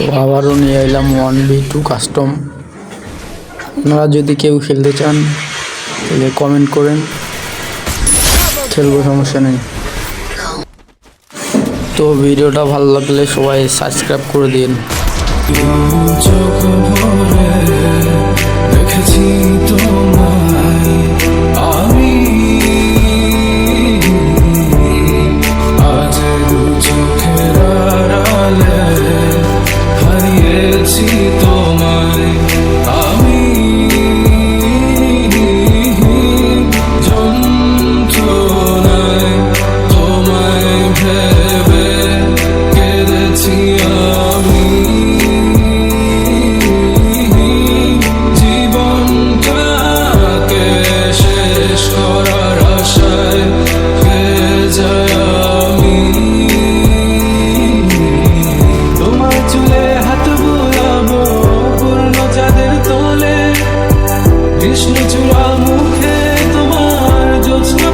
তো আবারও নিয়ে এলাম 1v2 কাস্টম। আপনারা যদি কেউ খেলতে চান তাহলে কমেন্ট করেন, খেলবো, সমস্যা নেই। তো ভিডিওটা ভালো লাগলে সবাই সাবস্ক্রাইব করে দিন। দেখেছি তোমায় আমি আজ চোখের আড়ালে, হারিয়েছি তোমায় আমি যন্ত্রণায়, তোমায় ভেবে কেঁদেছি আমি। জীবনটাকে শেষ করার আশায় পেয়ে যায় আমি। তোমার চুলে হাত বুলাবো পূর্ণ চাঁদের তলে, কৃষ্ণচূড়া মুখে তোমার জ্যোৎস্না